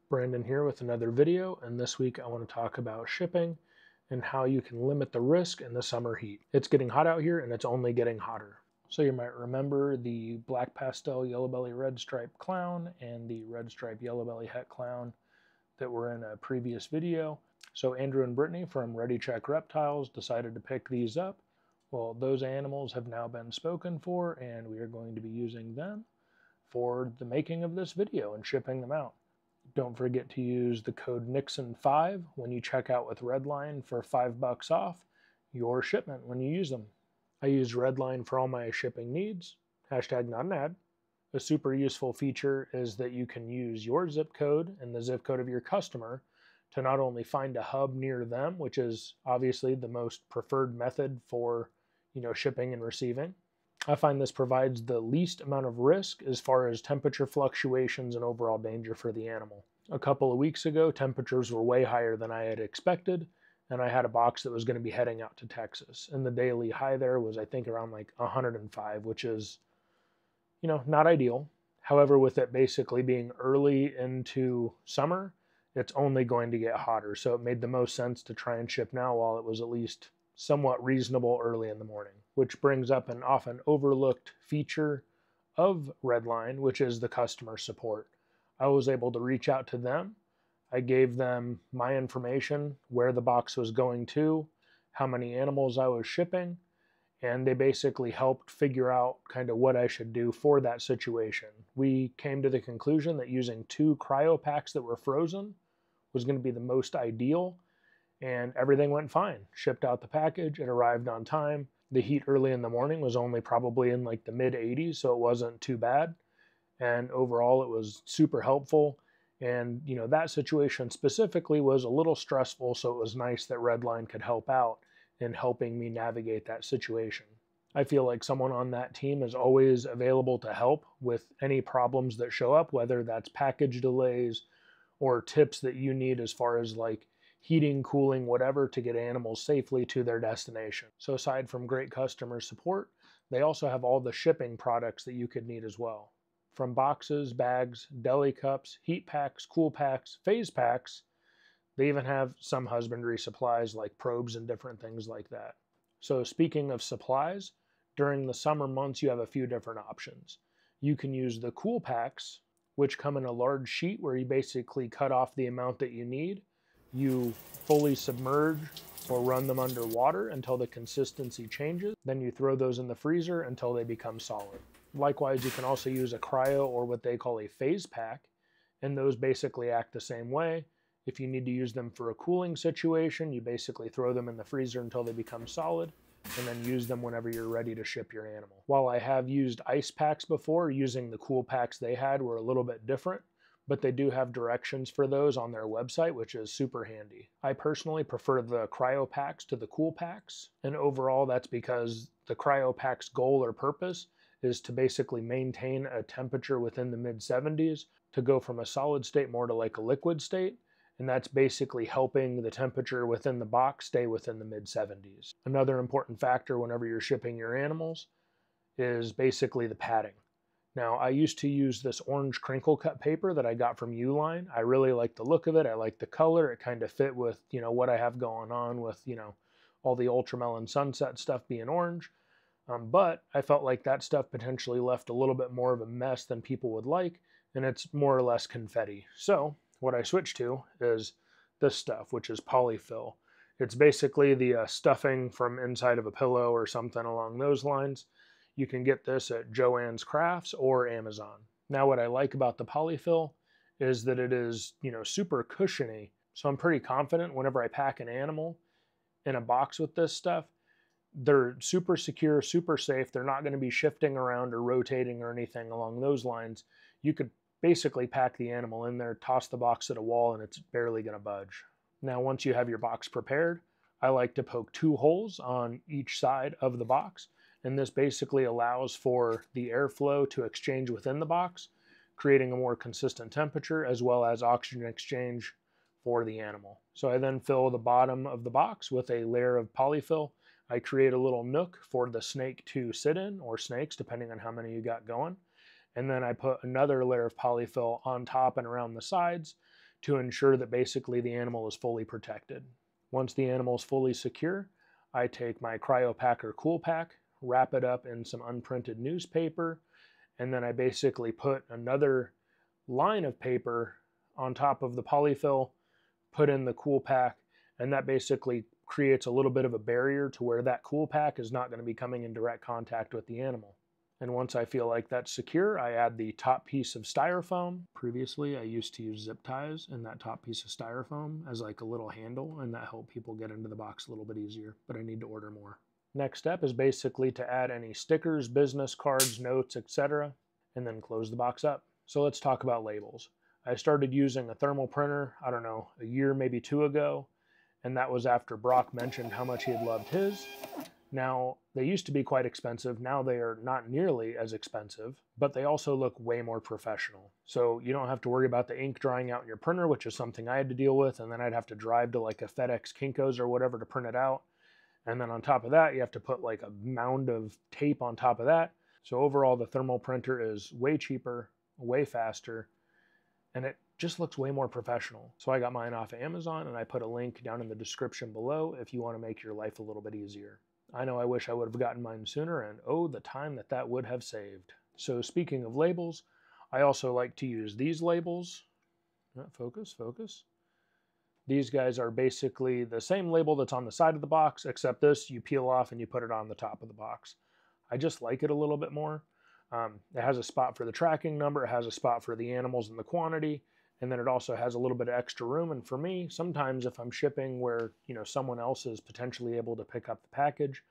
Brandon here with another video, and this week I want to talk about shipping and how you can limit the risk in the summer heat. It's getting hot out here and it's only getting hotter. So you might remember the black pastel yellow belly red stripe clown and the red stripe yellow belly het clown that were in a previous video. So Andrew and Brittany from Ready Check Reptiles decided to pick these up. Well, those animals have now been spoken for and we are going to be using them for the making of this video and shipping them out. Don't forget to use the code Nixon5 when you check out with Redline for $5 off your shipment when you use them. I use Redline for all my shipping needs. Hashtag not an ad. A super useful feature is that you can use your zip code and the zip code of your customer to not only find a hub near them, which is obviously the most preferred method for, shipping and receiving. I find this provides the least amount of risk as far as temperature fluctuations and overall danger for the animal. A couple of weeks ago, temperatures were way higher than I had expected, and I had a box that was going to be heading out to Texas. And the daily high there was, I think, around like 105, which is, not ideal. However, with it basically being early into summer, it's only going to get hotter. So it made the most sense to try and ship now while it was at least somewhat reasonable early in the morning, which brings up an often overlooked feature of Redline, which is the customer support. I was able to reach out to them. I gave them my information, where the box was going to, how many animals I was shipping, and they basically helped figure out kind of what I should do for that situation. We came to the conclusion that using 2 cryo packs that were frozen was going to be the most ideal, and everything went fine. Shipped out the package, it arrived on time. The heat early in the morning was only probably in like the mid 80s, so it wasn't too bad. And overall, it was super helpful. And, that situation specifically was a little stressful, so it was nice that Redline could help out in helping me navigate that situation. I feel like someone on that team is always available to help with any problems that show up, whether that's package delays or tips that you need as far as like heating, cooling, whatever, to get animals safely to their destination. So aside from great customer support, they also have all the shipping products that you could need as well. From boxes, bags, deli cups, heat packs, cool packs, phase packs, they even have some husbandry supplies like probes and different things like that. So speaking of supplies, during the summer months, you have a few different options. You can use the cool packs, which come in a large sheet where you basically cut off the amount that you need. You fully submerge or run them underwater until the consistency changes. Then you throw those in the freezer until they become solid. Likewise, you can also use a cryo or what they call a phase pack, and those basically act the same way. If you need to use them for a cooling situation, you basically throw them in the freezer until they become solid, and then use them whenever you're ready to ship your animal. While I have used ice packs before, using the cool packs they had were a little bit different, but they do have directions for those on their website, which is super handy. I personally prefer the cryo packs to the cool packs, and overall that's because the cryo pack's goal or purpose is to basically maintain a temperature within the mid-70s to go from a solid state more to like a liquid state, and that's basically helping the temperature within the box stay within the mid-70s. Another important factor whenever you're shipping your animals is basically the padding. Now, I used to use this orange crinkle cut paper that I got from Uline. I really like the look of it. I like the color. It kind of fit with, what I have going on with, all the Ultramelon Sunset stuff being orange. But I felt like that stuff potentially left a little bit more of a mess than people would like, and it's more or less confetti. So what I switched to is this stuff, which is polyfill. It's basically the stuffing from inside of a pillow or something along those lines. You can get this at Joann's Crafts or Amazon. Now, what I like about the polyfill is that it is, super cushiony. So I'm pretty confident whenever I pack an animal in a box with this stuff, they're super secure, super safe. They're not going to be shifting around or rotating or anything along those lines. You could basically pack the animal in there, toss the box at a wall, and it's barely going to budge. Now, once you have your box prepared, I like to poke 2 holes on each side of the box. And this basically allows for the airflow to exchange within the box, creating a more consistent temperature as well as oxygen exchange for the animal. So I then fill the bottom of the box with a layer of polyfill. I create a little nook for the snake to sit in, or snakes, depending on how many you got going. And then I put another layer of polyfill on top and around the sides to ensure that basically the animal is fully protected. Once the animal is fully secure, I take my cryopack or cool pack, wrap it up in some unprinted newspaper, and then I basically put another line of paper on top of the polyfill, put in the cool pack, and that basically creates a little bit of a barrier to where that cool pack is not going to be coming in direct contact with the animal. And once I feel like that's secure, I add the top piece of styrofoam. Previously, I used to use zip ties in that top piece of styrofoam as like a little handle, and that helped people get into the box a little bit easier, but I need to order more. Next step is basically to add any stickers, business cards, notes, etc., and then close the box up. So let's talk about labels. I started using a thermal printer, I don't know, a year, maybe 2 ago, and that was after Brock mentioned how much he had loved his. Now, they used to be quite expensive. Now they are not nearly as expensive, but they also look way more professional. So you don't have to worry about the ink drying out in your printer, which is something I had to deal with, and then I'd have to drive to like a FedEx Kinko's or whatever to print it out. And then on top of that, you have to put like a mound of tape on top of that. So overall, the thermal printer is way cheaper, way faster, and it just looks way more professional. So I got mine off of Amazon, and I put a link down in the description below if you want to make your life a little bit easier. I know I wish I would have gotten mine sooner, and oh, the time that that would have saved. So speaking of labels, I also like to use these labels. Focus, focus. These guys are basically the same label that's on the side of the box, except this you peel off and you put it on the top of the box. I just like it a little bit more. It has a spot for the tracking number, it has a spot for the animals and the quantity, and then it also has a little bit of extra room. And for me, sometimes if I'm shipping where, someone else is potentially able to pick up the package,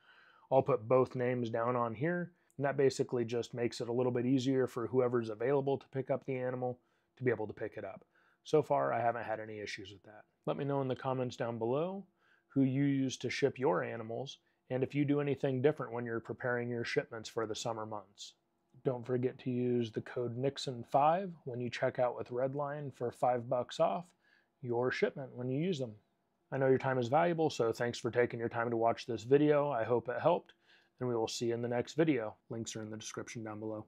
I'll put both names down on here, and that basically just makes it a little bit easier for whoever's available to pick up the animal to be able to pick it up. So far, I haven't had any issues with that. Let me know in the comments down below who you use to ship your animals, and if you do anything different when you're preparing your shipments for the summer months. Don't forget to use the code Nixon5 when you check out with Redline for $5 off your shipment when you use them. I know your time is valuable, so thanks for taking your time to watch this video. I hope it helped, and we will see you in the next video. Links are in the description down below.